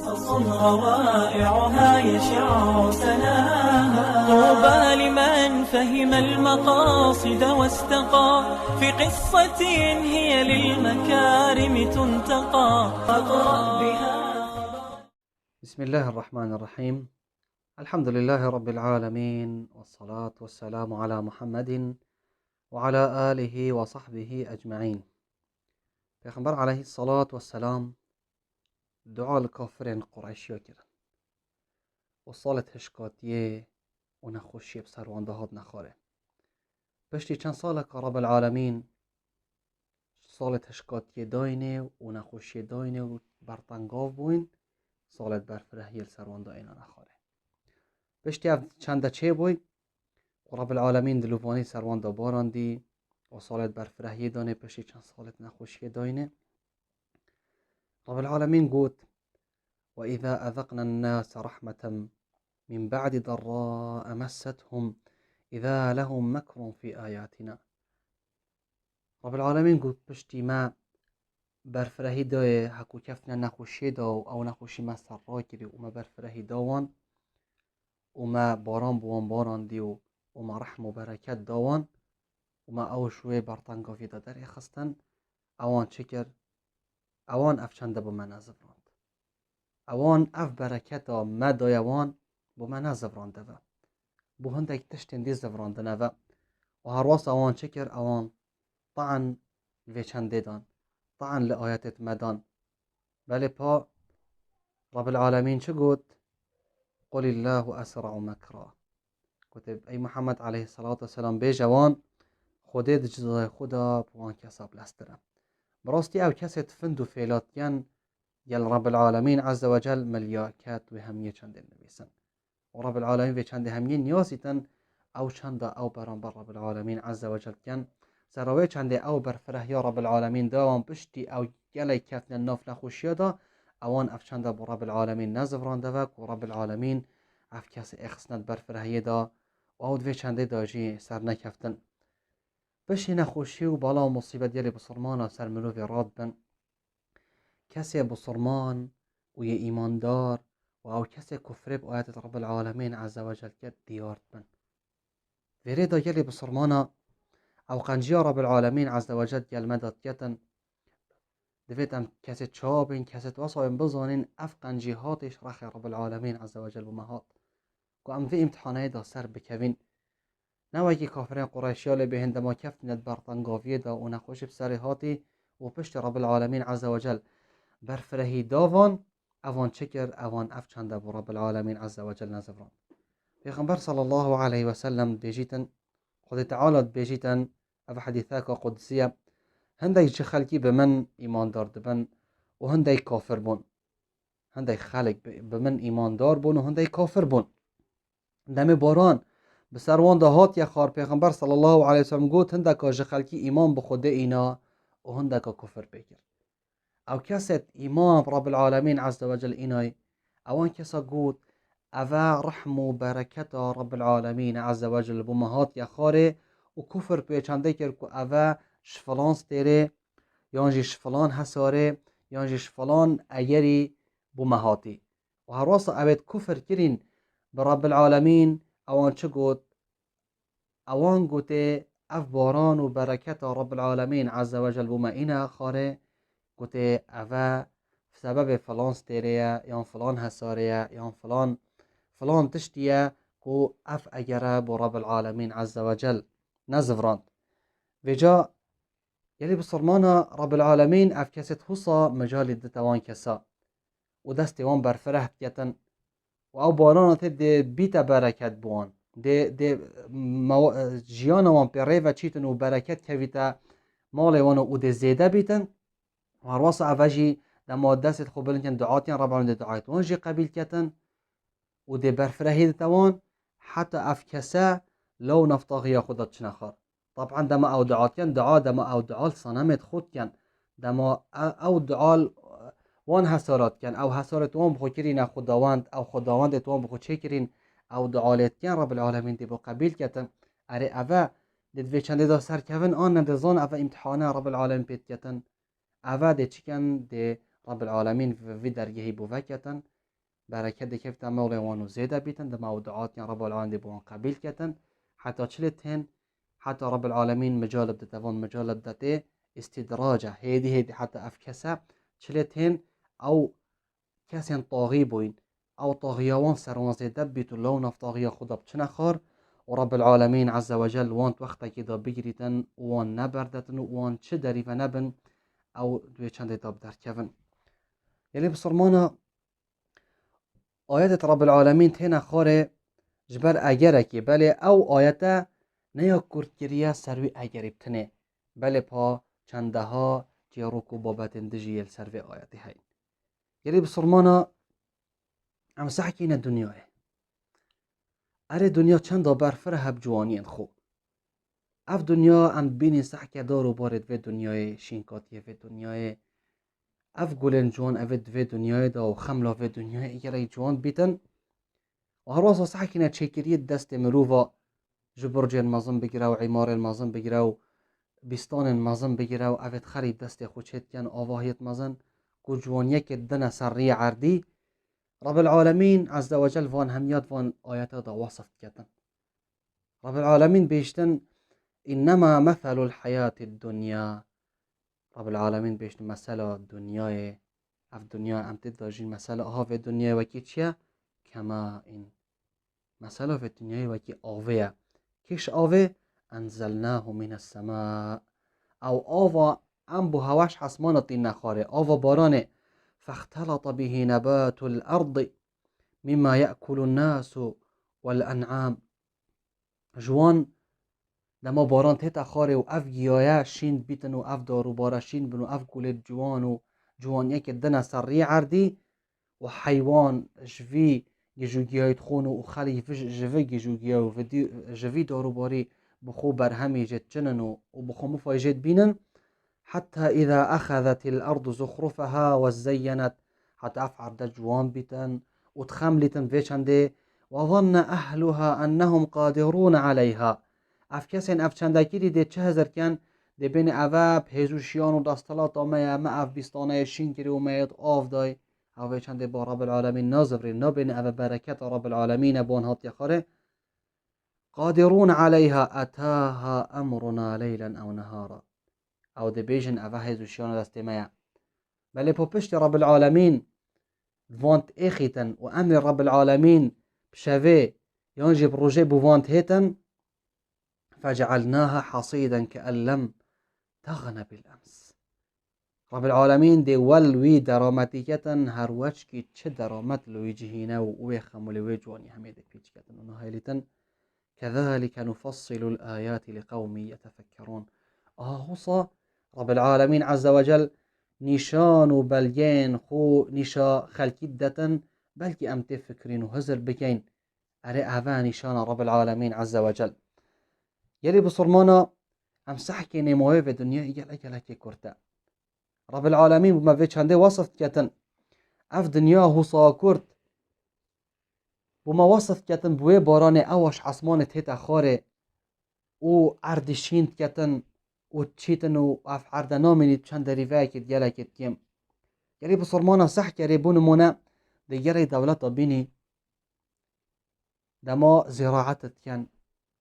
قصص روائعها يشع سناها. طوبى لمن فهم المقاصد واستقى في قصة هي للمكارم تنتقى. فاقرأ بها. بسم الله الرحمن الرحيم. الحمد لله رب العالمين، والصلاة والسلام على محمد وعلى آله وصحبه أجمعين. پیغمبر علیه الصلاة والسلام دعا لکافرین قریشیا کرد و سالت هشکاتیه و نخوشی بسروان دهاد نخواره. پشتی چند ساله که رب العالمین سالت هشکاتیه داینه و نخوشی داینه و برطنگاو بوین، سالت برفرهیل سروان داینا نخواره. پشتی چند چه بوی و رب العالمین دلوبانی سروان دا باراندی و سالت برفرهیه دانه. پشتی چند سالت نخوشی داینه رب العالمين قوت وإذا أذقنا الناس رحمة من بعد ضراء مستهم إذا لهم مكر في آياتنا. رب العالمين قوت پشتی ما برفرهی دای حکو کفنا نخوشی دا او نخوشی ما سر را کری و ما برفرهی داوان و ما باران بوان باران دی و ما رحم و برکت داوان و ما او شوی برطنگاوی دا در خستن اوان چکر اوان افچنده با من نزبراند. اوان اف برکتا ما دایوان با من نزبرانده و بو هندک تشتین دی زبرانده نوه و هر واس اوان چکر اوان طعن ویچنده دان، طعن لآیتت مدان. بله پا رب العالمین چه گود؟ قل الله اسرع مکرا. گوته ای محمد علیه الصلاة والسلام بی جوان خودت جزای خدا بوان کساب لسترم. براستی او کسی تفند و فعلات یل رب العالمین عز وجل ملیاکت و همیه چنده نویسن و رب العالمین و چنده همیه نیازی تن او چنده او برانبر رب العالمین عز وجل کن سراوی چنده او برفره یا رب العالمین داوان پشتی او گلی کتن ناف نخوشی دا اوان اف چنده با رب العالمین نزفران دوک و رب العالمین اف کسی اخسند برفره دا و او دوی چنده داجی سر نکفتن. بشی نخوشی و بالا و مصیبت یلی بسرمان سر ملوی راد بن کسی بسرمان و یه ایماندار و او کسی کفره با آیت رب العالمین عز وجل کد دیارت بن ویره دا یلی بسرمان او قنجی رب العالمین عز وجل یل مدد کتن دوید ام کسی چابین کسی توصایم بزانین اف قنجی هاتش رخ رب العالمین عز وجل بمهات که ام وی امتحانه دا سر بکوین نوایی کافرین قریشیال به هندما کفتند برطنگاوی دا و نخوش بسر هاتی و پشت رب العالمین عز وجل برفرهی داوان اوان چکر اوان اف چنده با رب العالمین عز وجل نزفران. پیغمبر صلی الله علیه و سلم بیجیتن خود تعالی بیجیتن اف حدیثاک قدسیه هندی چه خلکی به من ایماندار دبن و هندی کافر بون. هندی خلق به من ایماندار بون و هندی کافر بون. دم باران بسروان دهات یا خار پیغمبر صلی الله علیه و سلم گوت هندکا خلکی ایمان بخوده اینا و هندکا کفر بکر. او کست ایمان رب العالمین عز وجل اینای اوان کسا گوت اوه رحم و برکت رب العالمین عز وجل بمهات یا خاره و کفر پیچنده کرد که اوه شفلان ستیره یانجی شفلان حساره یانجی شفلان ایری بمهاتی و هر واسه اوید کفر کرین به رب العالمین اوان چه گوت؟ اوان گوته اف باران و برکت رب العالمین عز وجل بما اینا خاره گوته اوه سبب فلان ستیره یا فلان حساره یا فلان تشتیه که اف اگره با رب العالمین عز وجل نزفراند وجا یلی بسرمانا رب العالمین اف کست حصا مجال دتوان کسا و دست وان برفره بکتن و او بارانت ده بیت برکت بوان ده جیان وان پیره و چیتن و برکت کویتا مال وان و ده زیده بیتن و هر واسه اوجی ده ما دست خوب بلنکن دعاتیان رب العالمین دعایت وان جی قبیل کتن و ده برفره دتوان حتی اف کسا لو نفتاقی خودت چنخار. طبعا دما او دعاتیان دما او دعال صنمت خود کن دما او دعال وان حسارات کن او حسارت وان بخو کرین خداوند او خداوند وان بخو چه کرین او دعالت کن رب العالمین دی بو قبیل کتن اره اوه دید چنده دا سر کون آن ندزان اوه امتحانه رب العالمین پیت کتن اوه دی چکن دی رب العالمين في درجه بوفكتن بركة كيف مولا وانو زيادة بيتن ده موضوعات رب العالمين بوان قبيل كتن حتى چلتهن حتى رب العالمين مجالب دتوان مجالب دته استدراجه هيدي حتى افكسه چلتهن او کسین طاغی بوین او طاغیوان سروان زیده بیتو لون اف طاغیا خدا بچنه خار و رب العالمین عز وجل وانت وقتا که دا بگریتن وان نبردتن وان چه داری و نبن او دوی چند داب در کون یعنی بسرمانا آیت رب العالمین تینا خاره جبر اگره که بله او آیت نیا کردگیریه سروی اگر ابتنه بله پا چنده ها جیروکو بابتن دجیل سروی آیتی های یعنی بسرمانا ام سحكين الدنيا اره دنیا چند برفره هب جوانین خو اف دنیا ام بینی سحکه دارو بارد و دنیای شینکاتیه و دنیای اف گلن جوان اف دو دنیای دا و خملا و دنیای ایگره جوان بیتن و هر واسه سحکینه چکریه دست مروفا جبرج المازن بگیره و عمار المازن بگیره و بیستان المازن بگیره و افت خرید دست خوچت کن آواهیت مازن کو جوانیه که دن سری عردی رب العالمين عز وجل فان هميات فان آيات دا وصف كتن رب العالمين بيشتن إنما مثل الحياة الدنيا رب العالمين بيشتن مسألة الدنيا اف دنيا ام تداجين مسألة ها في الدنيا وكي چيا كما إن مسألة في الدنيا وكي آوية كيش آوي أنزلناه من السماء أو آوا ام بو هواش حسمانة النخاري آوا بارانه فاختلط به نبات الأرض مما يأكل الناس والأنعام جوان دما باران تيتا خاري و اف گيايا شين بيتن و اف دارو بارا شين بن و اف گولت جوان و جوان يك دنا سري عردي و حيوان جوي جيجو گيايت خونو و خلي جوي جيجو گياو و جوي دارو باري بخو برهمي جت جننو و بخو مفايجت بينن حتى إذا أخذت الأرض زخرفها وزينت حتى أفعر جوان بيتن وتخملتن فيشنده وظن أهلها أنهم قادرون عليها أفكسن أفشندكيري دي چهزر كان دي بين أواب هزوشيان و دستلاتا ما أف بيستانه شنكري وميت آف داي أو فيشنده با رب العالمين نازفرين نبين أوا بركة رب العالمين بون هات يخاره قادرون عليها أتاها أمرنا ليلا أو نهارا او ده بیجن اوه هزوشیان دسته میا بله پا پشت رب العالمین وانت اخیتن و امر رب العالمین بشوه یانجی بروژه بو وانت هیتن فجعلناها حصيدا كأن لم تغن بالأمس رب العالمين دي والوي دراماتيكتن هر وچكي چه درامت لوي جهينه و خمولي وي جواني هميدك بيچكتن ونهايلتن كذلك نفصل الآيات لقوم يتفكرون آهوصا رب العالمين عز وجل نشان و بلگين خو نشا خلقيدتن بلكي ام تفكرين و هزر بكين اري اهوا نشان رب العالمين عز وجل يلي بصرمانا ام سحكي نموه في الدنيا ايجال اكي كورتا رب العالمين بما في چنده وصف كتن اف دنيا هوصا كورت بما وصف كتن بوه باران اوش عصمان تيتا خاره و عردشين كتن و چیتن و اف عرده نامینید چند ریوه کد گله کد کم گلی بسرمانا صح کری بونمونه دیگری دولتا بینی دما زراعتت کن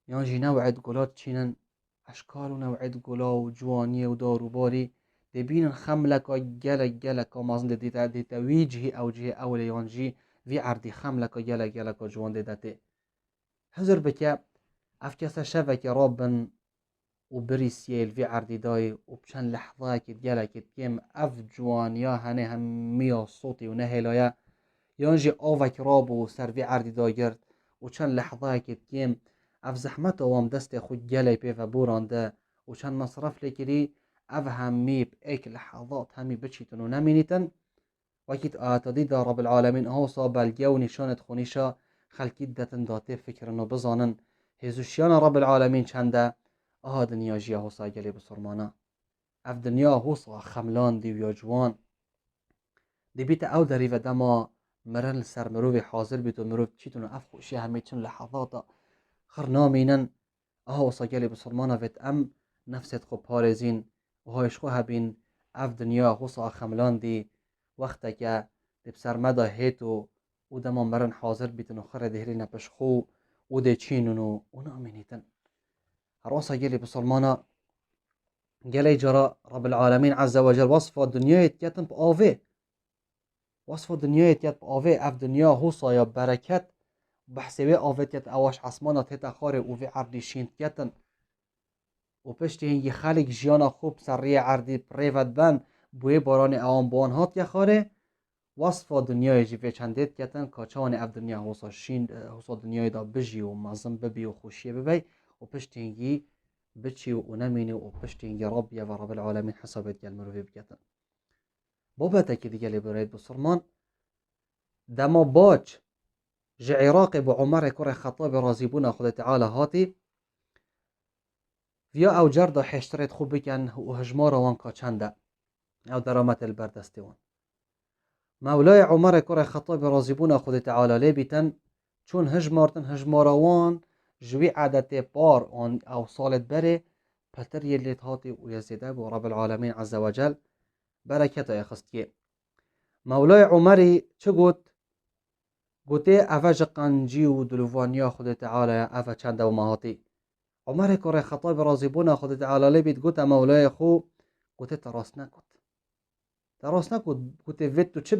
یانجی نوعد گلات چینن اشکال و نوعد گلا و جوانی و داروباری دی بینن خملکا گلکا مازن دیتا ویجهی او جه اول یانجی وی عردی خملکا گلکا جوان دیدته حضر بکه اف کسا شوه که رابن و بريسيل في عردي داي وبشان لحظة كد جالا كد كيم اف جوان يا هني هم ميا صوتي ونهيلايا يانجي اوفك رابو سر في عردي داي جرد وشان لحظة كد كيم اف زحمته وام دست خود جالا بيفا بورانده وشان مصرف لكري اف همي بايك لحظات همي بچيتن ونمينيتن وكيت آتادي دا رب العالمين هو صاب الجو نشانت خونيشا خلقيد داتن داتي فكرنو بزانن هزوشيان رب العالمين چنده دنیا جیا هوسا گلی بسرمانا اف دنیا هوسا خملان دی ویا جوان دی بیت او داری و دما مرن سر مروی حاضر بیت و مروی چیتون اف خوشی همی چون لحظاتا خر نامینن هوسا گلی بسرمانا ویت ام نفست خو پارزین و هایش خو هبین اف دنیا هوسا خملان دی وقتا که بسر مدا هیتو او دما مرن حاضر بیتن و خره دهری نپشخو او ده چینونو اونا امینیتن هراسا گلی بسلمانا گلی جرا رب العالمین عز وجل وصف دنیای تیتن پا آوه وصف دنیای تیت پا آوه اف دنیا حوصا یا برکت بحثوه آوه تیت اواش عصمانا تیتا خاره اوه عردی شین تیتن و پشتی هنگی خلق جیانا خوب سریع عردی پریود بند بوی باران اوان بان هات یا خاره وصف دنیای جیوه چندید کتن کاچان اف دنیا حوصا دنیای دا بجی و مزم ببی و خوشیه ببی و پشتی هنگی بچی و نمینی و پشتی هنگی ربیه و رب العالمین حسابت گل مروفی بکتن بابتا که دیگه برید بسرمان دما باج جعراق با عمر کور خطاب رازیبون خود تعالی هاتی ویا او جردا حشترت خوب بکن و هجمار وان کا چنده او درامت البردستی وان مولای عمر کور خطاب رازیبون خود تعالی لی بیتن چون هجماروان جوی عادت بار آن او سالت بره پتر یلیت هاتی و یزیده و رب العالمین عز وجل برکت اخستیه مولای عمری چه گوته اوج قنجی و دلوانیا خود تعالی اوه چنده و مهاتی عمر کور خطاب رازیبون خود تعالی لی بیت گوته مولای خو گوته تراس نکد گوته ویتو چه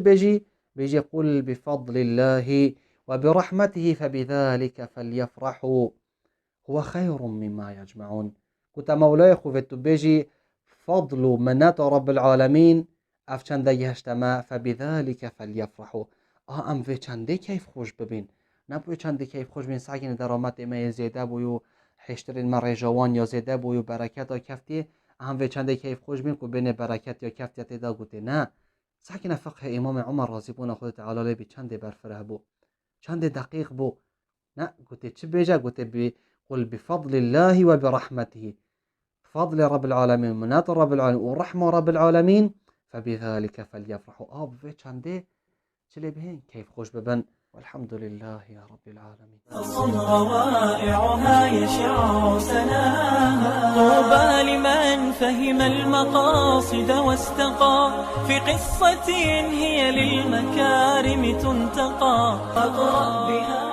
بيجي قل بفضل الله وبرحمته فبذلك فليفرحوا هو خير مما يجمعون قلت مولاي خوفتو بيجي فضل منات رب العالمين اف چنده هشتما فبذلك فليفرحوا ام في چنده كيف خوش ببين نبوي چنده كيف خوش ببين ساكن درامت ما زيده بويو حشترين مره جوان یا زيده بويو بركت كفتي هم في چنده كيف خوش ببين كو بين بركت یا كفتي دا قلت نه ساكن فقه امام عمر رازیبون خود تعالی لی بی چنده برفره بو چنده دقیق بو نه گوته چه بیجا گوته قل بفضل الله و برحمته فضل رب العالمين منات رب العالمين ورحمة رب العالمين فبذلك فليفرحوا بفي چنده چلي بهين كيف خوش ببن والحمد لله يا رب العالمين روائعها يشع سناها طوبى لمن فهم المقاصد واستقى في قصة هي للمكارم تنتقى أقرأ بها